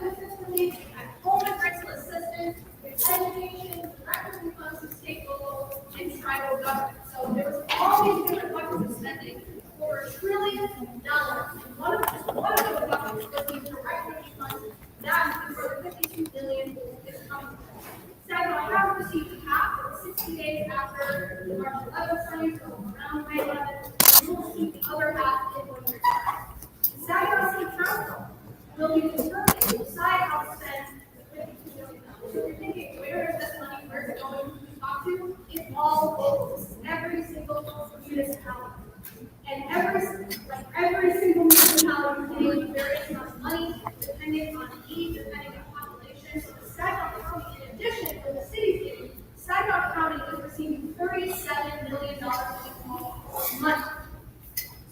benefits relief, we had home and rental assistance, we had education, direct funds to state, local, and tribal government. So there was all these different buckets of spending for $1 trillion. And one of those buckets was the direct relief funds. That is where the $52 billion is coming from. Saginaw has received half of 60 days after the March 11th signing, so around May 11th, and we will receive the other half in 1 year's time. The Saginaw City Council will be determined to decide how to spend the $52 billion. So if you're thinking, where is this money, where's it going, who to talk to? It's all local. This is every single municipality. And every single municipality paying various amounts of money, depending on need, depending on population. So the Saginaw County, in addition to the city's getting, Saginaw County is receiving $37 million in money.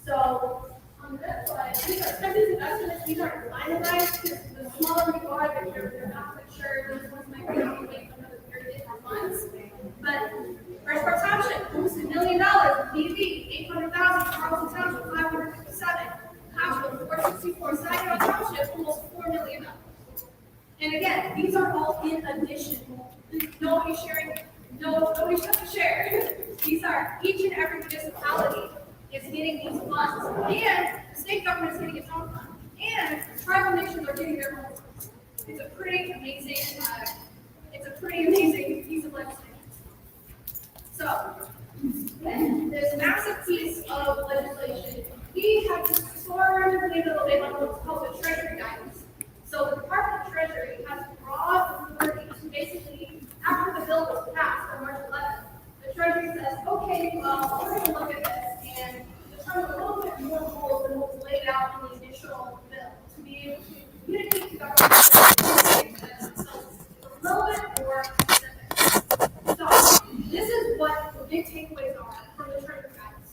So on this slide, these are some of these estimates. These aren't finalized because the smaller we are, they're not quite sure. These ones might be able to wait for another 30 months. But First Township, almost $1 million. BB, 800,000. Carlton Township, 557. Hatchville, 464. Saginaw Township, almost $4 million. And again, these are all in addition. Nobody's sharing. Nobody's trying to share. These are each and every municipality is getting these funds, and the state government is getting its own fund, and tribal nations are getting their own funds. It's a pretty amazing. Piece of legislation. So, this massive piece of legislation, we have just sworn a little bit on what's called the Treasury guidance. So, the Department of Treasury has broad authority to basically, after the bill was passed on March 11th, the Treasury says, okay, well, we're going to look at this and determine a little bit more rules than what was laid out in the initial bill to be able to communicate to government a little bit more specific. So, this is what the big takeaways are from the Treasury guidance.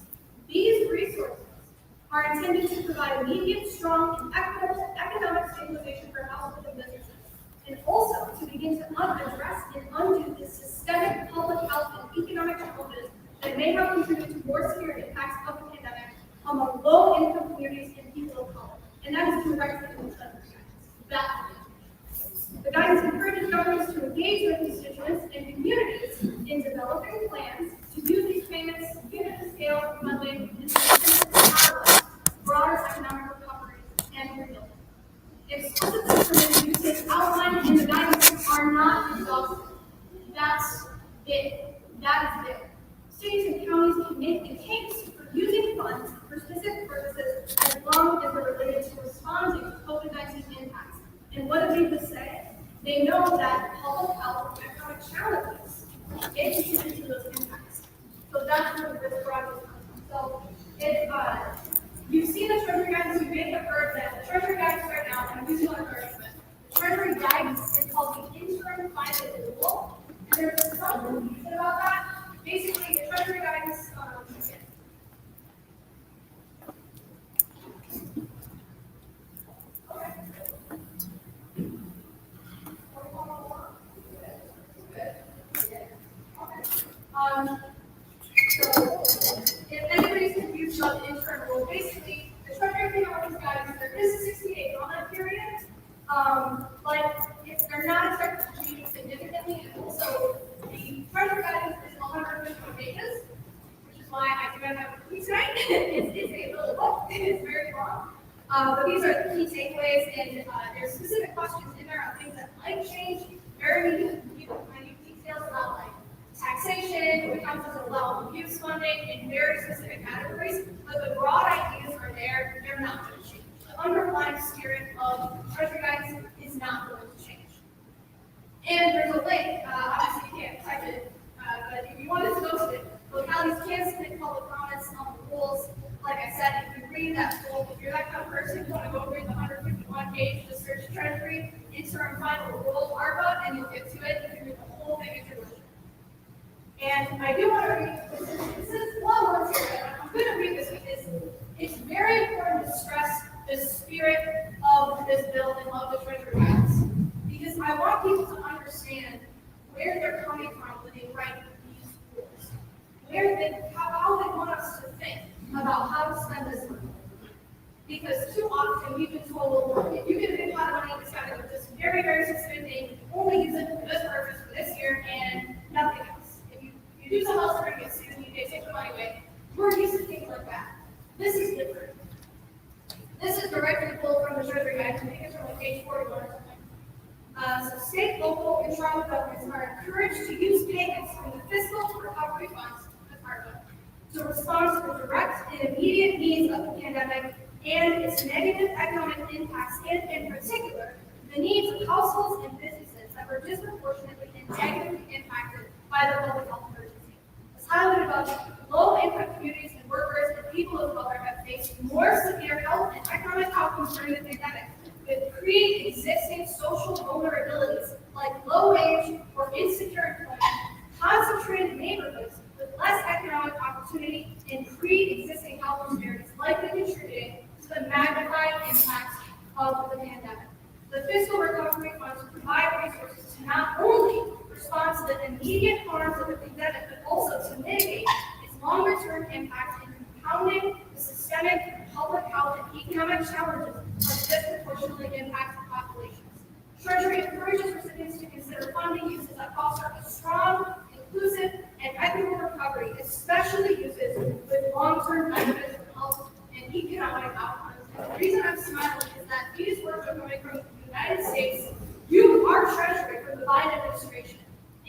These resources are intended to provide immediate, strong, and economic stabilization for households and businesses, and also to begin to address and undo the systemic public health and economic challenges that may have contributed to more severe impacts of the pandemic among low-income communities and people of color. And that is directly in the Treasury guidance. The guidance encourages governments to engage with constituents and communities in developing plans to use these payments, given the scale of funding, and to broader economic recovery and rebuilding. Explicit information uses outlined in the guidance are not exhaustive. That's it. That is it. Cities and counties can make a case for using funds for specific purposes as long as they're related to responding to COVID-19 impacts. And what do they say? They know that public health and economic challenges contribute to those impacts. So that's where this project comes from. So if you've seen the Treasury guidance, you may have heard that the Treasury guidance right now, and I'm using one encouragement, the Treasury guidance is called the interim final rule. And there's some confusion about that. Basically, the Treasury guidance, so if anybody's confused about the interim rule, basically, the Treasury guidance, there is a 60-day comment period, but they're not expected to change significantly. And also, the Treasury guidance is 150 pages, which is why I do not have a key tonight. It's a little book. It's very long. But these are the key takeaways, and there's specific questions in there on things that might change. Very minute details about like taxation, which comes as allowable use funding in very specific categories. But the broad ideas are there. They're not going to change. The underlying spirit of Treasury guidance is not going to change. And there's a link. Obviously, you can't type it, but if you wanted to go to it, localities can submit public comments on the rules. Like I said, if you read that rule, if you're that kind of person who want to go read the 151 page, just search Treasury, interim final rule, ARPA, and you'll get to it. You can read the whole thing at your leisure. And I do want to read this is one word here. I'm going to read this because it's very important to stress the spirit of this bill and of the Treasury guidance. Because I want people to understand where they're coming from when they write these rules. How they want us to think about how to spend this money. Because too often we've been told, if you get a big pot of money, it's got to go this very specific thing, only use it for this purpose for this year and nothing else. If you do something else, they're going to get sued and you take the money away. We're used to things like that. This is different. This is directly pulled from the Treasury Act. I think it's from like page 41 or something. So state, local, and tribal governments are encouraged to use payments from the fiscal recovery funds, the ARPA, to respond to the direct and immediate needs of the pandemic and its negative economic impacts, and in particular, the needs of households and businesses that were disproportionately and negatively impacted by the public health emergency. As highlighted above, low-income communities and workers and people of color have faced more severe health and economic outcomes during the pandemic, with pre-existing social vulnerabilities like low wage or insecure employment, concentrated neighborhoods with less economic opportunity, and pre-existing health disparities likely contributing to the magnified impacts of the pandemic. The fiscal recovery funds provide resources to not only respond to the immediate harms of the pandemic, but also to mitigate its longer-term impacts in compounding the systemic public health and economic challenges of disproportionately impacted populations. Treasury encourages recipients to consider funding uses that foster a strong, inclusive, and equitable recovery, especially uses with long-term benefits for health and economic outcomes. And the reason I'm smiling is that these words are coming from the United States, our Treasury, from the Biden administration.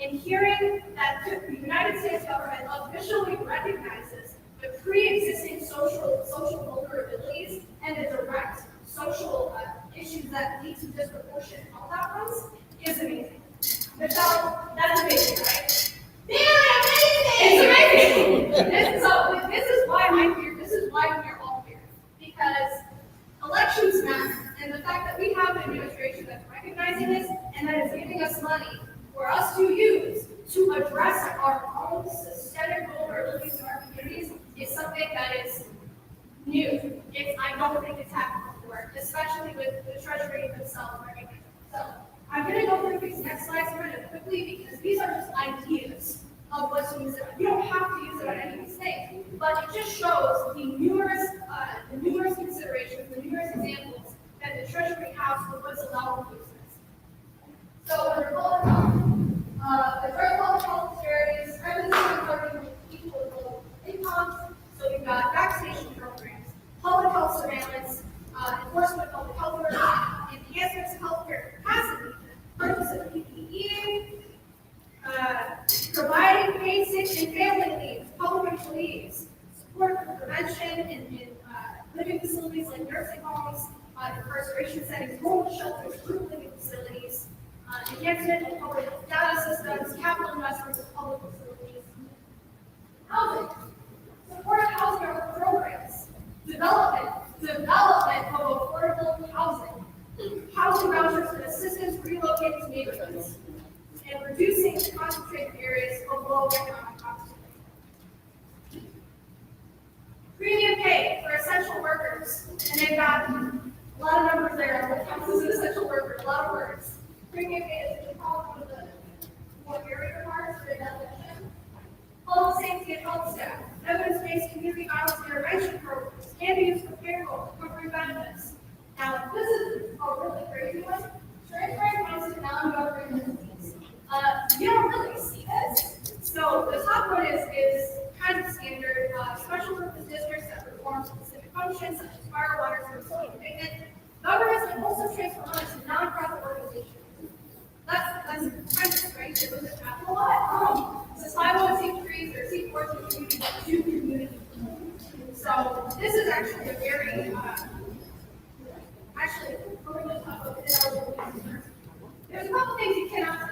And hearing that the United States government officially recognizes the pre-existing social vulnerabilities and the direct social issues that lead to disproportionate health outcomes is amazing. Michelle, that's amazing, right? It's amazing. This is why I'm here. This is why we're all here. Because elections matter. And the fact that we have an administration that's recognizing this and that is giving us money for us to use to address our own systemic vulnerabilities in our communities is something that is new. I don't think it's happened before, especially with the Treasury themselves recognizing. So I'm going to go through these next slides kind of quickly because these are just ideas of what to use it on. You don't have to use it on any of these things, but it just shows the numerous considerations, the numerous examples that the Treasury has for what's allowed to use this. So under public health, address public health disparities, strengthen covering people with low incomes. So we've got vaccination programs, public health surveillance, enforcement of public health orders, enhancements of healthcare capacity, purchase of PPE, providing paid sick and family leave, public employees, support for prevention in living facilities like nursing homes, incarceration settings, homeless shelters, group living facilities, enhancement of public health data systems, capital investments in public facilities, housing, support housing programs, development of affordable housing vouchers and assistance relocating to neighborhoods, and reducing the concentrated areas of low economic opportunity. Premium pay for essential workers, and they've got a lot of numbers there. What counts as an essential worker? A lot of words. Premium pay is one of the more barrier marks for the definition. Public safety and health staff, evidence-based community violence intervention programs can be used for payroll, recovery benefits. Now, this is a really crazy one. Treasury funds to non-government entities. You don't really see this. So the top one is kind of standard. Special purpose districts that perform specific functions such as fire, water, service, and treatment. Governments can also transfer money to nonprofit organizations. That's kind of strange. It doesn't happen a lot. So 501c3s or C4s do community. So this is actually a very really tough of it. There's a couple things you cannot do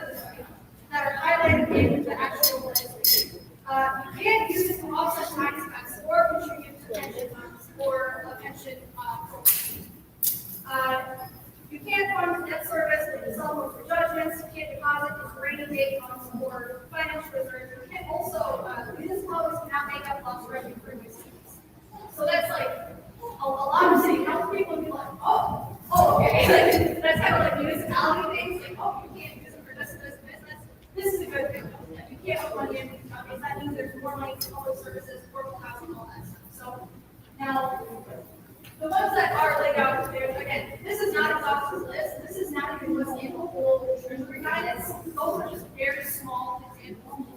that are highlighted in the actual legislation. You can't use it to offset tax cuts or contribute to pension funds or a pension program. You can't fund debt service with the settlement for judgments. You can't deposit into rainy day funds or financial reserves. You can also, municipalities cannot make up lost revenue for new cities. So that's like a lot of city council people be like, oh, okay. That's kind of like municipality things. Like, oh, you can't use it for this and this and this. This is a good thing. You can't put money in these companies. That means there's more money for public services, affordable housing, all that stuff. So now, The ones that are laid out there, again, this is not a exhaustive list. This is not even what's in the whole treasury guidance. Those are just very small examples.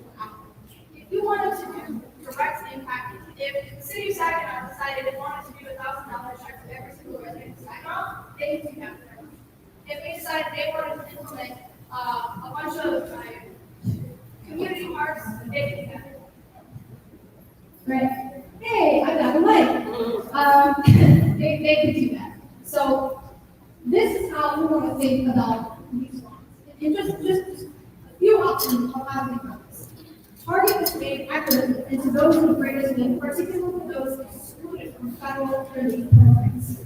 If you wanted to do direct impact, if the city of Saginaw decided they wanted to do $1,000 check for every single resident of Saginaw, they could do that. If they decided they wanted to implement a bunch of community parks, they could do that. Right? Hey, I got the mic. They could do that. So this is how we want to think about these ones. And just a few options of how we do this. Target this made equitably and to those with greatest need, particularly those excluded from federal relief programs.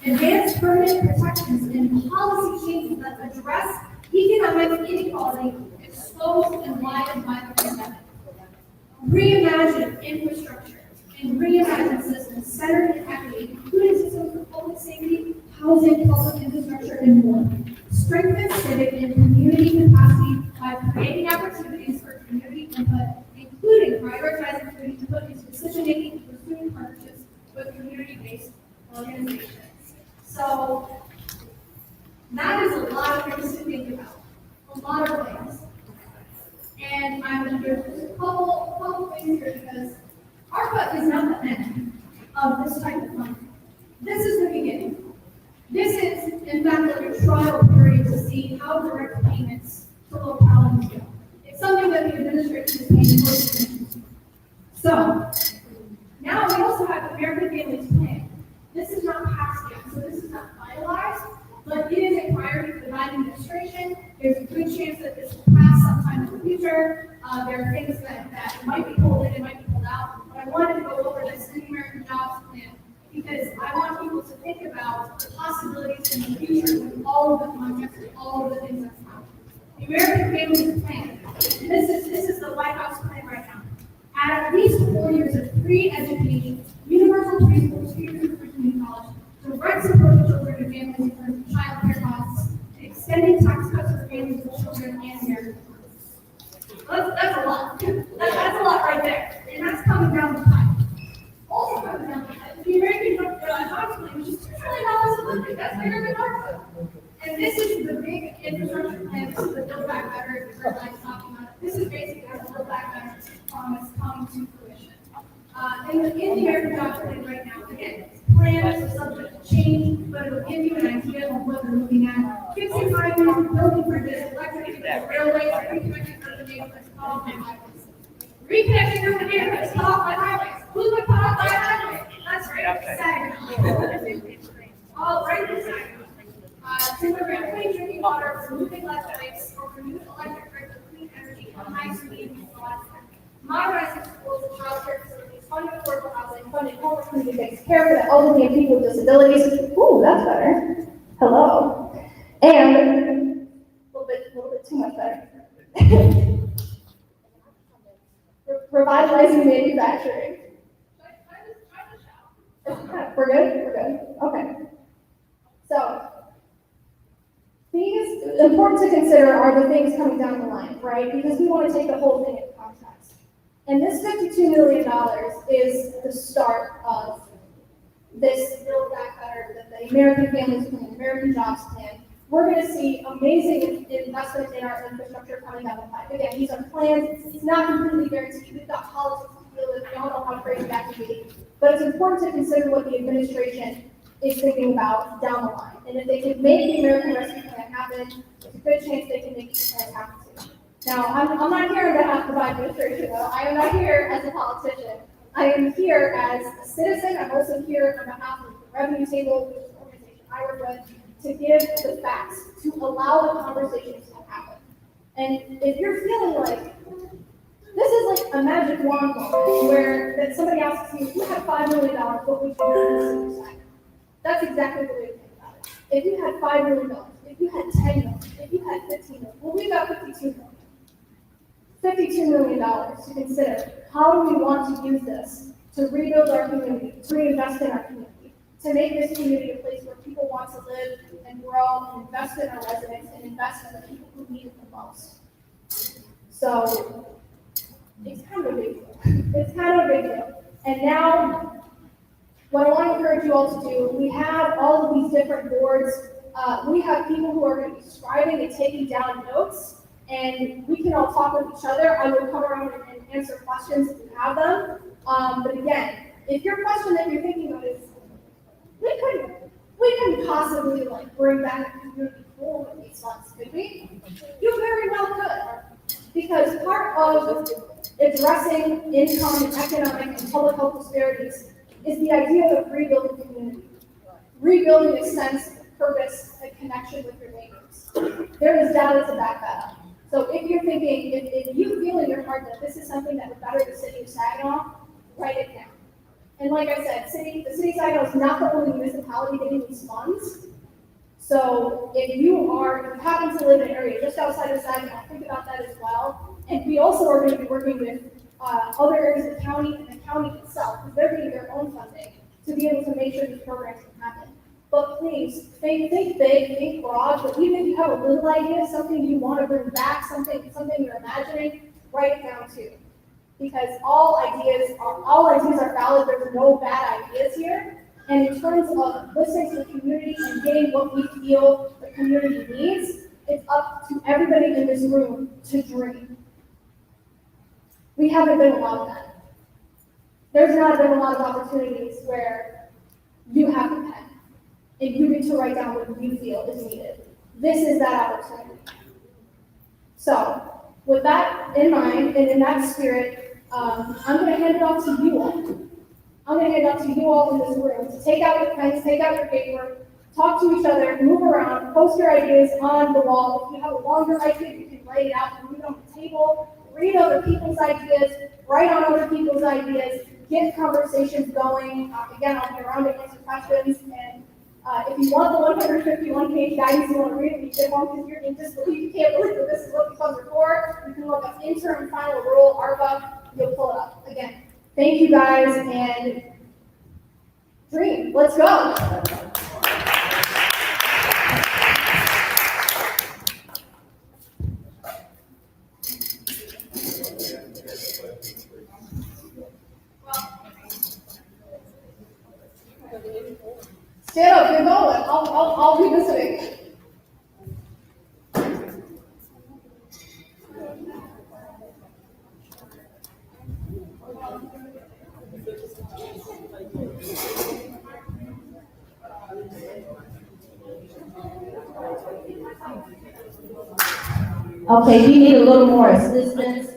Advance permanent protections and policy changes that address economic inequality exposed and widened by the pandemic. Reimagine infrastructure and reimagine systems centered in equity, including systems for public safety, housing, public infrastructure, and more. Strengthen civic and community capacity by creating opportunities for community input, including prioritizing community input into decision-making and pursuing partnerships with community-based organizations. So that is a lot of things to think about, a lot of things. And I'm going to do a couple things here because ARPA is not the end of this type of funding. This is the beginning. This is, in fact, like a trial period to see how direct payments to localities go. It's something that the administration is paying close attention to. So, now we also have the American Families Plan. This is not passed yet, so this is not finalized, but it is a priority for the Biden administration. There's a good chance that this will pass sometime in the future. There are things that might be pulled in and might be pulled out, but I wanted to go over this in the American Jobs Plan because I want people to think about the possibilities in the future with all of the projects and all of the things that's happening. The American Families Plan, and this is the White House plan right now. At least 4 years of free education, universal preschool, 2 years of community college, direct support for children and families in terms of child care costs, extending tax cuts for families with children and American workers. That's a lot. That's a lot right there. And that's coming down the pipe. Also coming down the pipe, the American Jobs Plan, which is $2 trillion of funding. That's bigger than ARPA. And this is the big infrastructure plan. This is the Build Back Better that we're talking about. This is basically the Build Back Better promise coming to fruition. In the American Jobs Plan right now, again, plans are subject to change, but it will give you an idea of what they're looking at. Fixing highways, building bridges, electrifying railways, reconnecting urban neighborhoods, off by highways. Reconnecting urban neighborhoods, off by highways. Who's going to cut off by highways? That's right, Saginaw. All right, Saginaw. To prevent clean drinking water, removing lead pipes, or remove electric grid with clean energy from high-speed water. Modernizing schools and child care facilities, funding affordable housing, funding homeless community-based care for the elderly and people with disabilities. Ooh, that's better. Hello. And a little bit too much better. Revitalizing manufacturing. We're good? We're good. Okay. So, things important to consider are the things coming down the line, right? Because we want to take the whole thing into context. And this $52 million is the start of this Build Back Better, the American Families Plan, the American Jobs Plan. We're going to see amazing investment in our infrastructure coming down the pipe. Again, these are plans. It's not completely guaranteed. We've got politics to deal with. We don't know how crazy that can be. But it's important to consider what the administration is thinking about down the line. And if they can make the American Rescue Plan happen, there's a good chance they can make this plan happen too. Now, I'm not here on behalf of the administration, though. I am not here as a politician. I am here as a citizen. I'm also here on behalf of the Revenue Table, which is an organization I work with, to give the facts, to allow the conversations to happen. And if you're feeling like this is like a magic wand moment where that somebody asks you, if you had $5 million, what would you do? That's exactly the way to think about it. If you had $5 million, if you had $10 million, if you had $15 million, well, we got $52 million. $52 million to consider. How do we want to use this to rebuild our community, to reinvest in our community, to make this community a place where people want to live and grow and invest in our residents and invest in the people who need it the most? So it's kind of a big deal. It's kind of a big deal. And now What I want to encourage you all to do, we have all of these different boards. We have people who are going to be scribing and taking down notes, and we can all talk with each other. I will come around and answer questions if you have them. But again, if your question that you're thinking of is, we couldn't possibly like bring back a community pool with these funds, could we? You very well could, because part of addressing income and economic and public health disparities is the idea of rebuilding community, rebuilding a sense of purpose and connection with your neighbors. There is data to back that up. So if you're thinking, if you feel in your heart that this is something that would better the city of Saginaw, write it down. And like I said, the city of Saginaw is not the only municipality getting these funds. So if you happen to live in an area just outside of Saginaw, think about that as well. And we also are going to be working with other areas of the county and the county itself, because they're getting their own funding to be able to make sure these programs can happen. But please, think big, think broad, but even if you have a little idea, something you want to bring back, something you're imagining, write it down too. Because all ideas are valid, there's no bad ideas here. And in terms of listening to the community and getting what we feel the community needs, it's up to everybody in this room to dream. We haven't been allowed that. There's not been a lot of opportunities where you have a pen and you get to write down what you feel is needed. This is that opportunity. So, with that in mind and in that spirit, I'm going to hand it off to you all. I'm going to hand it off to you all in this room to take out your pens, take out your paper, talk to each other, move around, post your ideas on the wall. If you have a longer idea, you can write it out and leave it on the table. Read other people's ideas, write on other people's ideas, get conversations going. Again, I'll be around to answer questions. And if you want the 151-page guidance, you want to read it, you get one because you're in disbelief. You can't believe that this is what these funds are for. You can look up interim final rule, ARPA, you'll pull it up. Again, thank you guys, and dream. Let's go. Stand up, you're going. I'll be listening. Okay, you need a little more assistance.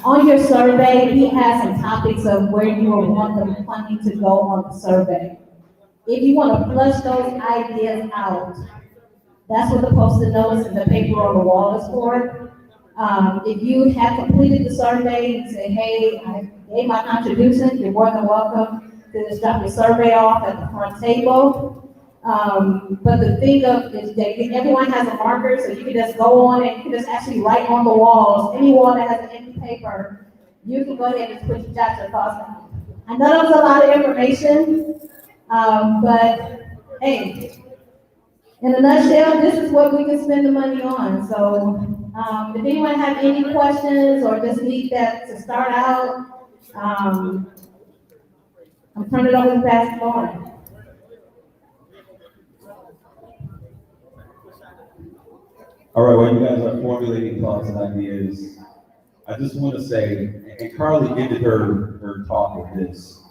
On your survey, we have some topics of where you will want the funding to go on the survey. If you want to flush those ideas out, that's what the post-it notes and the paper on the wall is for. If you have completed the survey and say, hey, I gave my contribution, you're more than welcome to just drop your survey off at the front table. But the thing is that everyone has a marker, so you can just go on and you can just actually write on the walls. Any wall that has an empty paper, you can go ahead and put your jot your thoughts down. I know that was a lot of information, but hey, in a nutshell, this is what we can spend the money on. So if anyone have any questions or just need that to start out, I'm turning it over to Pastor Lauren. All right, while you guys are formulating thoughts and ideas, I just want to say, and Carly ended her talk with this.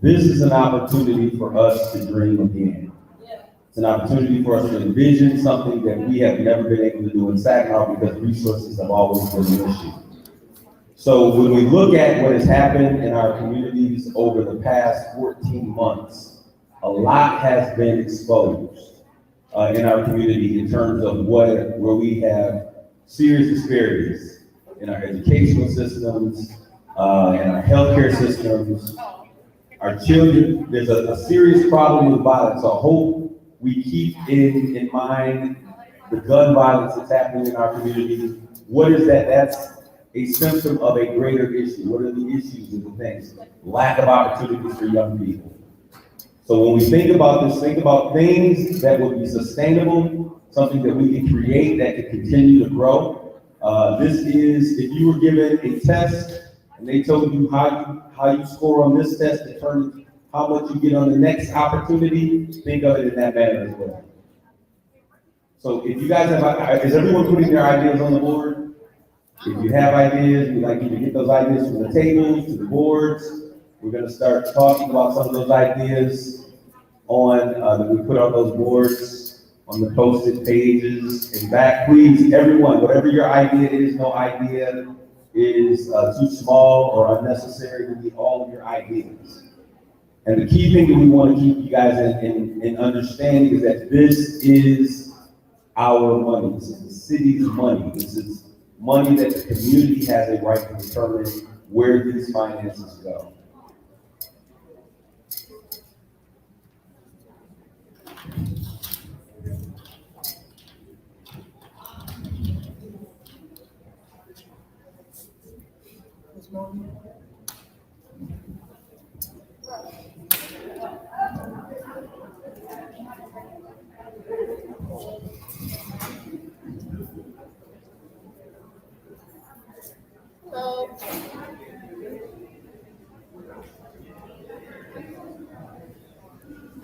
This is an opportunity for us to dream again. It's an opportunity for us to envision something that we have never been able to do in Saginaw because resources have always been an issue. So when we look at what has happened in our communities over the past 14 months, a lot has been exposed in our community in terms of where we have serious disparities in our educational systems, in our healthcare systems, our children. There's a serious problem with violence. So I hope we keep in mind the gun violence that's happening in our community. What is that? That's a symptom of a greater issue. What are the issues and the things? Lack of opportunities for young people. So when we think about this, think about things that would be sustainable, something that we can create that can continue to grow. This is, if you were given a test and they told you how you score on this test determines how much you get on the next opportunity, think of it in that manner as well. So if you guys have, is everyone putting their ideas on the board? If you have ideas, we'd like you to get those ideas from the tables to the boards. We're gonna start talking about some of those ideas that we put on those boards, on the posted pages. And back, please, everyone, whatever your idea is, no idea is too small or unnecessary. We need all of your ideas. And the key thing that we want to keep you guys in understanding is that this is our money. This is the city's money. This is money that the community has a right to determine where these finances go.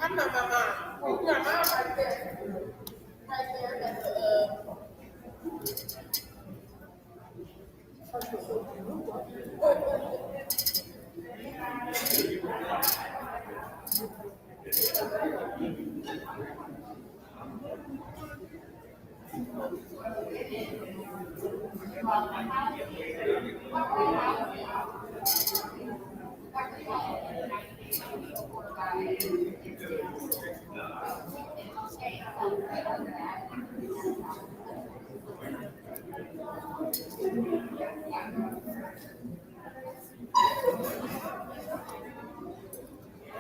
I'm not my mom. Yeah, mom right there. Right there. That's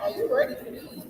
Are you ready for these?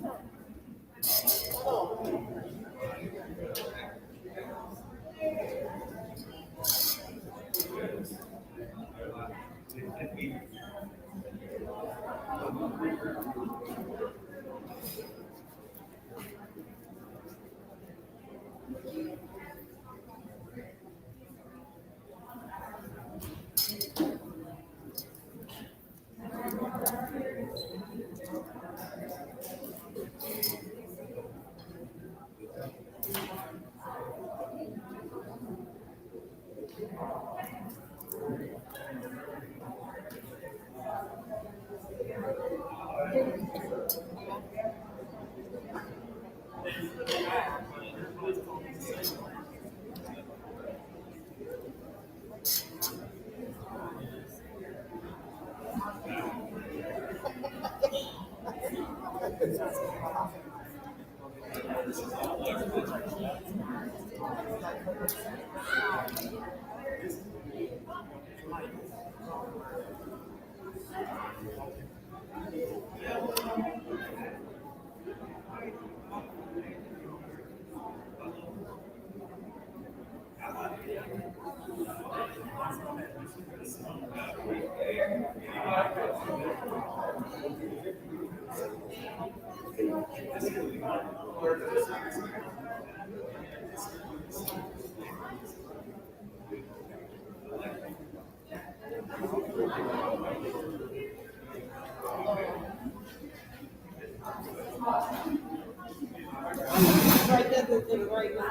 Right there, the right one.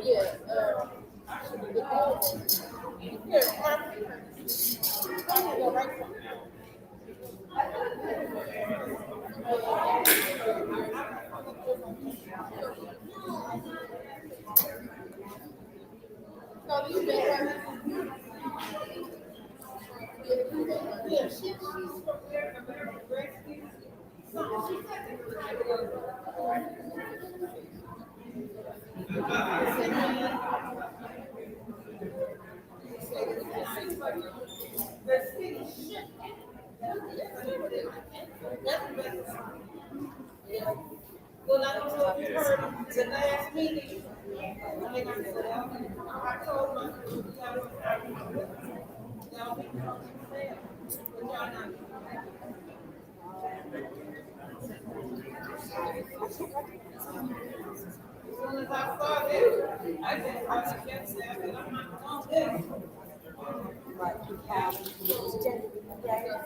Yeah. Here, right. No, you better. Yeah, she's from there. Well, I don't know if you heard the last meeting. I think I said, I told my, y'all be talking to them, but y'all not. As soon as I saw that, I just kept saying, I'm not going to. Like we have extended day.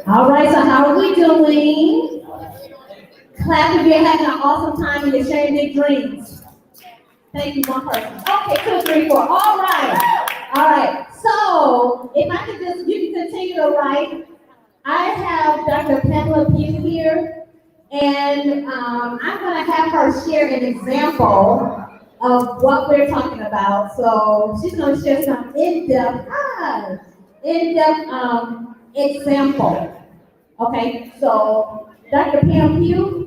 All right, so how are we doing? Clap if you're having an awesome time and you're sharing big dreams. Thank you, one person. Okay, 2, 3, 4. All right. All right. So if I could just, you can continue to write. I have Dr. Pamela Pugh here, and I'm going to have her share an example of what we're talking about. So she's going to share some in-depth example. Okay, so Dr. Pam Pugh.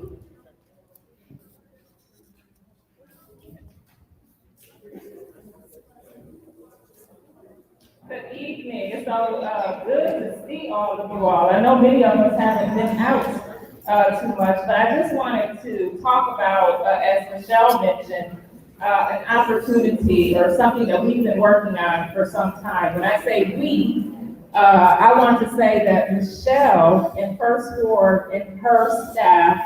Good evening. It's so good to see all of you all. I know many of us haven't been out too much, but I just wanted to talk about, as Michelle mentioned, an opportunity or something that we've been working on for some time. When I say we, I want to say that Michelle in First Ward and her staff,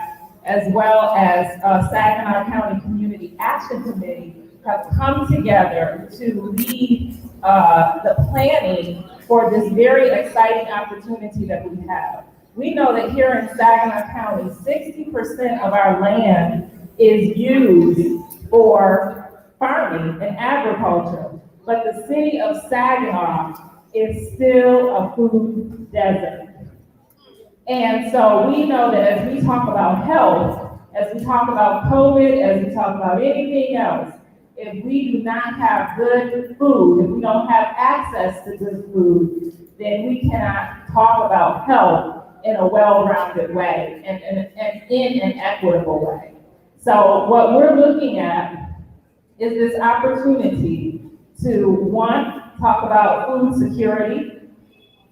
as well as Saginaw County Community Action Committee, have come together to lead the planning for this very exciting opportunity that we have. We know that here in Saginaw County, 60% of our land is used for farming and agriculture, but the city of Saginaw is still a food desert. And so we know that as we talk about health, as we talk about COVID, as we talk about anything else, if we do not have good food, if we don't have access to good food, then we cannot talk about health in a well-rounded way and in an equitable way. So what we're looking at is this opportunity to, one, talk about food security,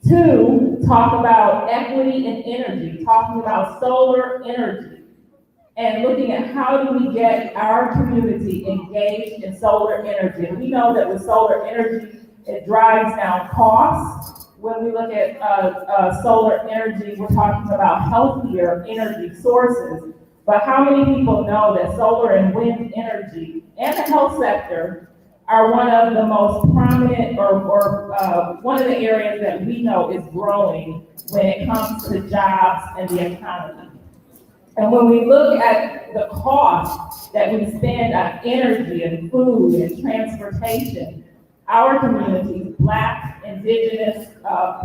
two, talk about equity in energy, talking about solar energy, and looking at how do we get our community engaged in solar energy. And we know that with solar energy, it drives down costs. When we look at solar energy, we're talking about healthier energy sources. But how many people know that solar and wind energy and the health sector are one of the most prominent or one of the areas that we know is growing when it comes to jobs and the economy? And when we look at the cost that we spend on energy and food and transportation, our communities, Black, Indigenous,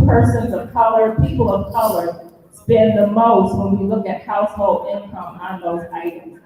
persons of color, people of color, spend the most when we look at household income on those items.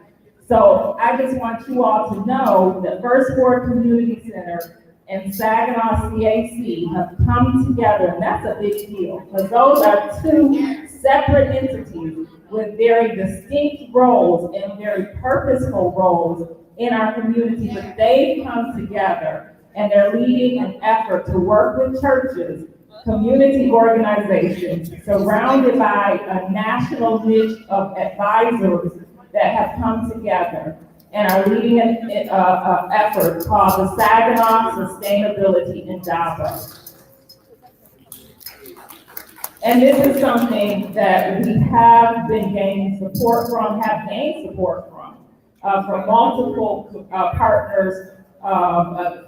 So I just want you all to know that First Ward Community Center and Saginaw CAC have come together, and that's a big deal, because those are two separate entities with very distinct roles and very purposeful roles in our community, but they've come together and they're leading an effort to work with churches, community organizations, surrounded by a national niche of advisors that have come together and are leading an effort called the Saginaw Sustainability Endowment. And this is something that we have been gaining support from, from multiple partners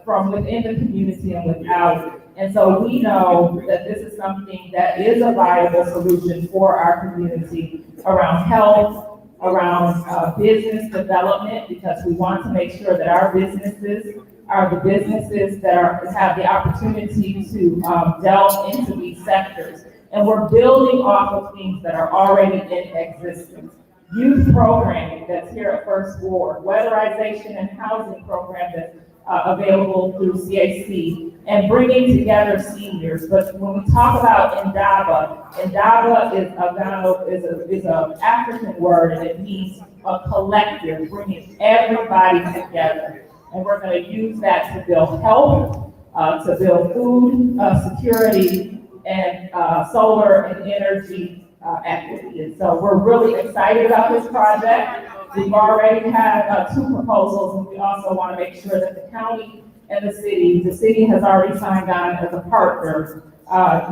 from within the community and without. And so we know that this is something that is a viable solution for our community around health, around business development, because we want to make sure that our businesses are the businesses that have the opportunity to delve into these sectors. And we're building off of things that are already in existence. Youth programming that's here at First Ward, weatherization and housing program that's available through CAC, and bringing together seniors. But when we talk about Indaba is an African word, and it means a collective, bringing everybody together. And we're going to use that to build health, to build food security, and solar and energy equity. And so we're really excited about this project. We've already had 2 proposals, and we also want to make sure that the county and the city has already signed on as a partner,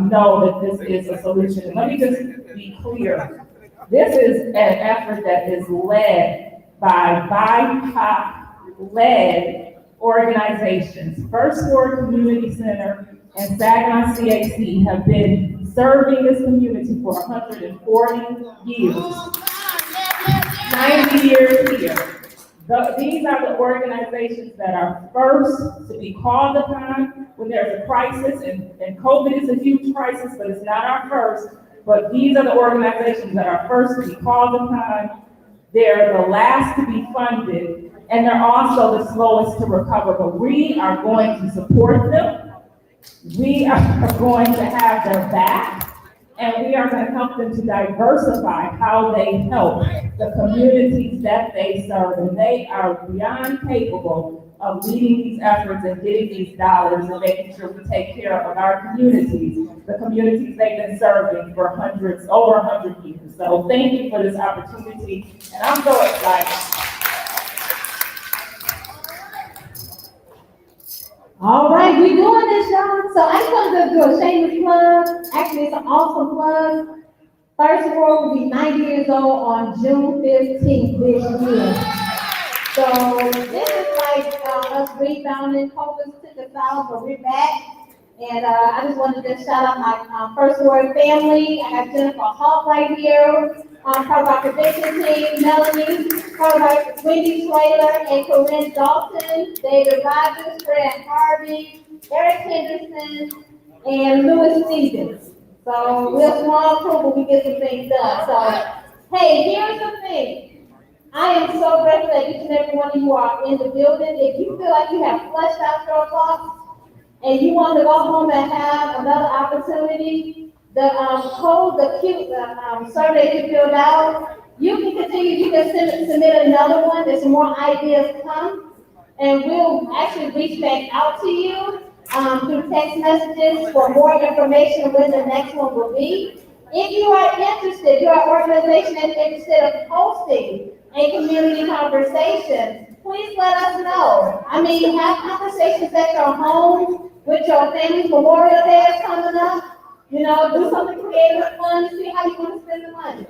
know that this is a solution. And let me just be clear. This is an effort that is led by BIPOC-led organizations. First Ward Community Center and Saginaw CAC have been serving this community for 140 years. 90 years here. These are the organizations that are first to be called upon when there's a crisis, and COVID is a huge crisis, but it's not our first. But these are the organizations that are first to be called upon. They're the last to be funded, and they're also the slowest to recover. But we are going to support them. We are going to have their back, and we are going to help them to diversify how they help the communities that they serve. And they are beyond capable of leading these efforts and getting these dollars and making sure we take care of our communities, the communities they've been serving for over 100 years. So thank you for this opportunity, and I'm so excited. All right, we're doing this, y'all. So I just want to do a shameless plug. Actually, it's an awesome plug. First Ward will be 90 years old on June 15th this year. So this is like us rebounding. COVID took us out, but we're back. And I just wanted to shout out my First Ward family. I got Jennifer Hall right here. Part of our production team, Melanie, part of our Wendy Schwaler and Corinne Dalton, David Rogers, Fred Harvey, Eric Henderson, and Louis Stevens. So we're a small crew, but we get some things done. So, hey, here's the thing. I am so grateful that each and every one of you are in the building. If you feel like you have fleshed out your thoughts and you want to go home and have another opportunity, the survey you filled out, you can continue, you can submit another one, there's more ideas come, and we'll actually reach back out to you through text messages for more information when the next one will be. If you are interested, your organization is interested in hosting a community conversation, please let us know. I mean, have conversations at your home with your family. Memorial Day is coming up. You know, do something creative and fun to see how you want to spend the money.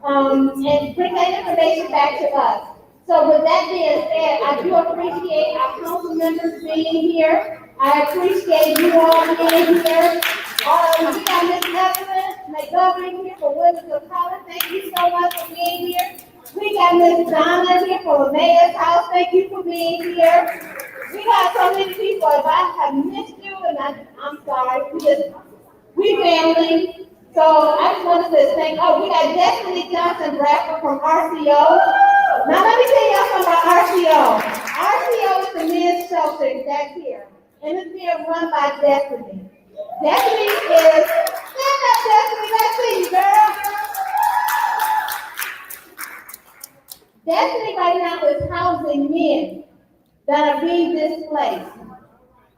And bring that information back to us. So with that being said, I do appreciate our council members being here. I appreciate you all being here. We got Ms. Evelyn McGovern here for Women's of Color. Thank you so much for being here. We got Miss Donna here from the mayor's house. Thank you for being here. We got so many people. If I have missed you, and I'm sorry. We family. So I just want to say thank. Oh, we got Destiny Johnson Bradford from RCO. Now let me tell y'all something about RCO. RCO is the men's shelter that's here, and it's being run by Destiny. Destiny is stand up, Destiny. Let's see you, girl. Destiny right now is housing men that are being displaced,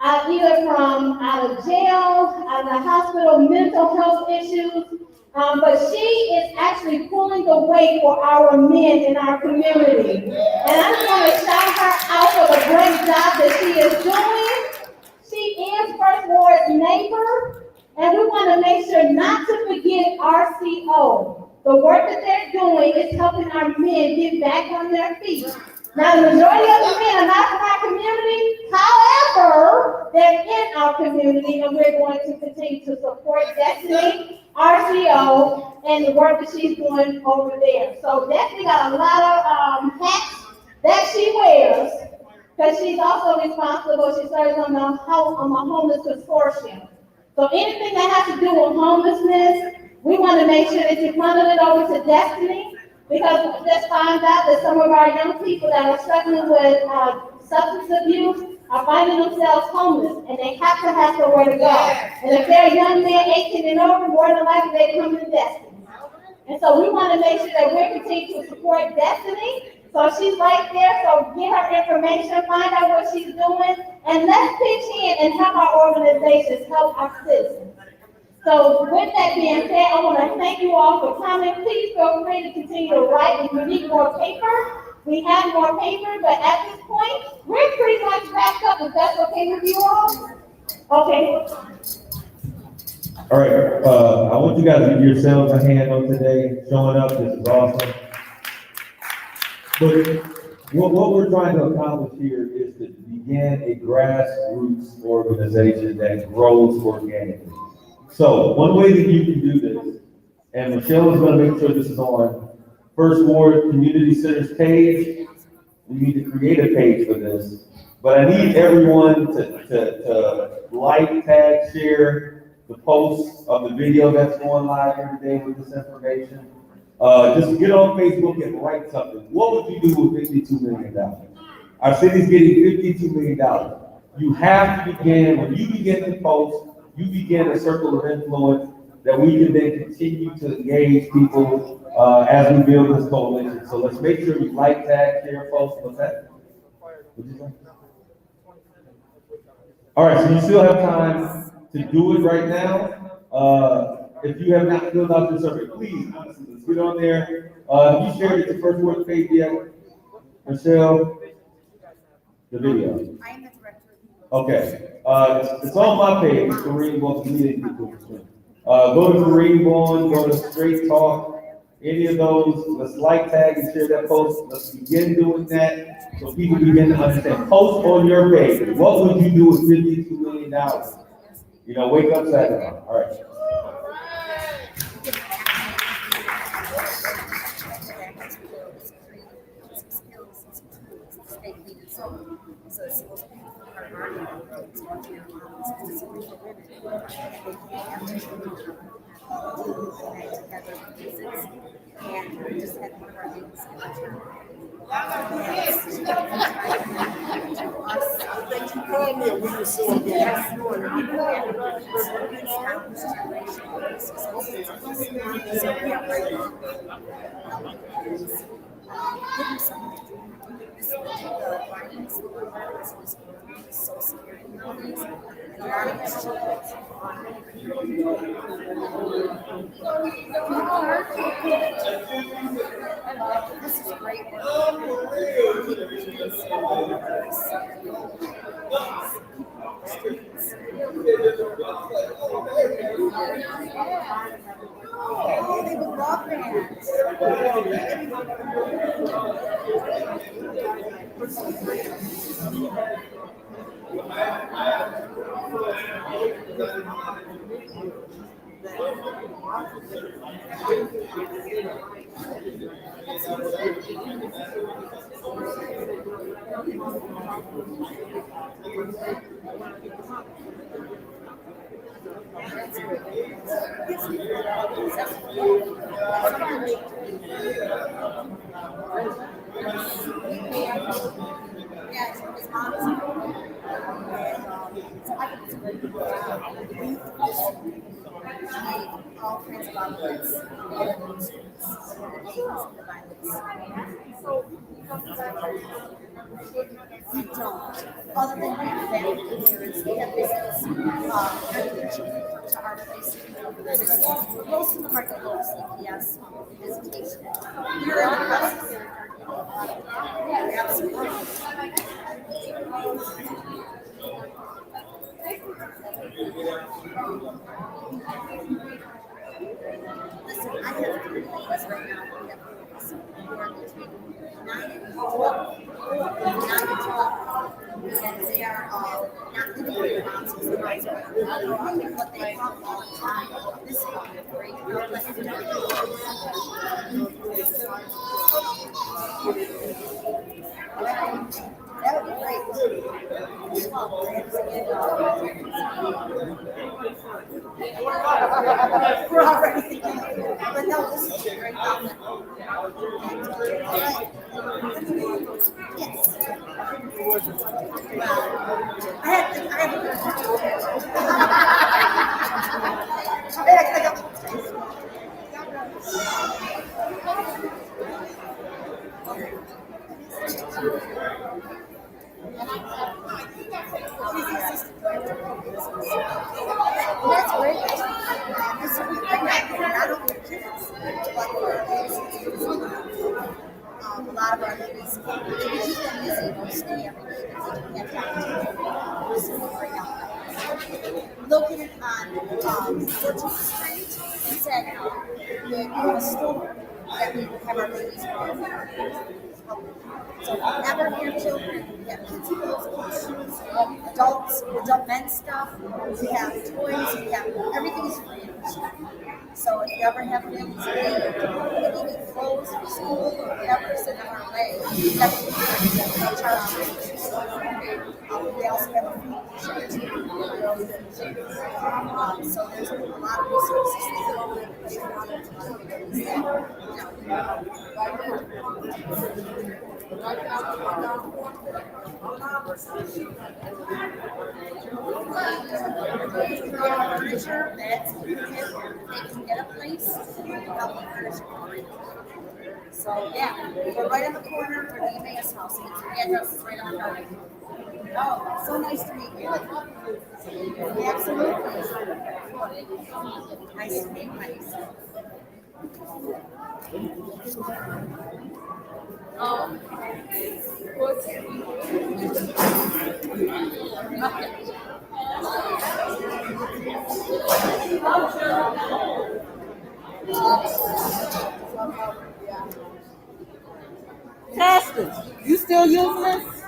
either from out of jail, out of the hospital, mental health issues. But she is actually pulling the weight for our men in our community. And I just want to shout her out for the great job that she is doing. She is First Ward's neighbor, and we want to make sure not to forget RCO. The work that they're doing is helping our men get back on their feet. Now, the majority of the men are not from our community. However, they're in our community, and we're going to continue to support Destiny, RCO, and the work that she's doing over there. So Destiny got a lot of hats that she wears, because she's also responsible. She serves on the homeless consortium. So anything that has to do with homelessness, we want to make sure that you funnel it over to Destiny, because we just found out that some of our young people that are struggling with substance abuse are finding themselves homeless, and they have to have somewhere to go. And if they're a young man, 18 and over, more than likely they come to Destiny. And so we want to make sure that we're continuing to support Destiny. So she's right there, so get her information, find out what she's doing, and let's pitch in and help our organizations help our citizens. So with that being said, I want to thank you all for coming. Please feel free to continue to write if you need more paper. We have more paper, but at this point, we're pretty much wrapped up, if that's okay with you all. Okay. All right, I want you guys to give yourselves a hand on today, showing up. This is awesome. But what we're trying to accomplish here is to begin a grassroots organization that grows organically. So one way that you can do this, and Michelle is going to make sure this is on First Ward Community Center's page. We need to create a page for this, but I need everyone to like, tag, share the post of the video that's going live here today with this information. Just get on Facebook and write something. What would you do with $52 million? Our city's getting $52 million. You have to begin, when you begin to post, you begin a circle of influence that we can then continue to engage people as we build this coalition. So let's make sure you like, tag, share, post. What's that? What'd you say? All right, so you still have time to do it right now. If you have not filled out your survey, please, honestly, let's get on there. Have you shared it to First Word page yet? Michelle? The video. I am the director. Okay, it's on my page, Kareem Bowen, go to Kareem Bowen, go to Straight Talk, any of those, let's like, tag, and share that post. Let's begin doing that so people begin to understand. Post on your page, what would you do with $52 million? You know, wake up Saginaw, all right. So it's supposed to be part of our neighborhood, it's going to be specifically for women. And they have together visits, and we just had one of our meetings in the town. This is great work. Yeah, so his mom's and so I think it's a very good youth all kinds of outlets and students, the gangs and the violence. We don't. Other than having family parents, we have visits. Every children come to our place. Most of them are the low CPS visitation. We're in the process of absolutely. Listen, I have 3 ladies right now who have boys who are between 9 and 12. 9 and 12. And they are not living with their moms because the moms are but they come all the time. This would be a great outlet for that would be great. We're already thinking, but no, this is a great outlet. Yes. I have a That's great. This is not only kids, but a lot of our ladies, we keep them busy mostly every day because they don't have time to this is a great outlet. Located on 14th Street in Saginaw, we have a store that we have our ladies from. So if you ever have children, we have kids' clothes, kids' shoes, adult men's stuff, we have toys, we have everything is free. So if you ever have families that need clothes for school or whatever, send them our way. That's no charge. We also have a food shop too. So there's a lot of resources furniture, beds, they can get a place and help with furniture. So yeah, we're right on the corner where the Emmaus house is. The address is right on the corner. Oh, so nice to meet you. Absolutely. Nice to meet myself. Pastor, you still using this?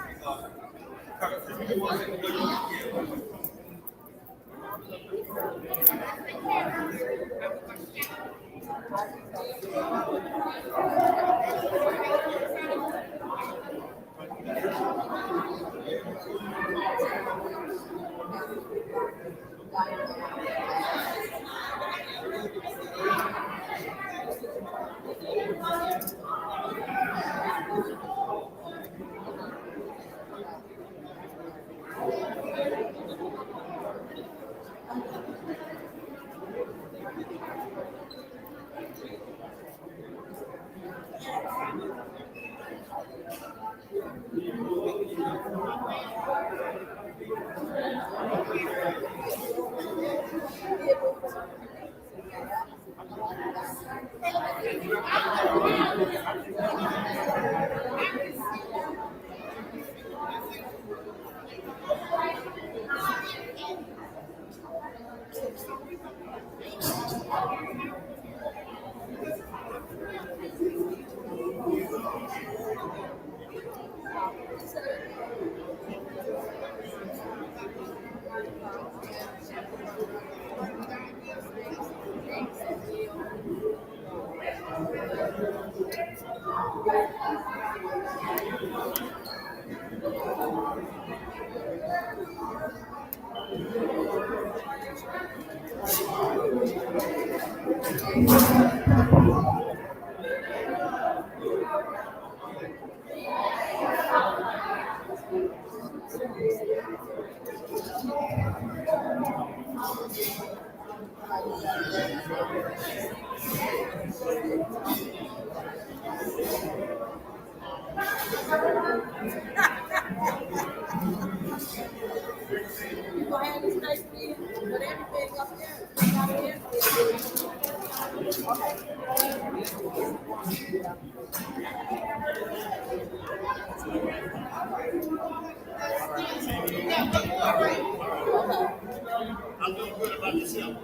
You gonna have this nice meeting with everything up there? I'm doing good about yourself.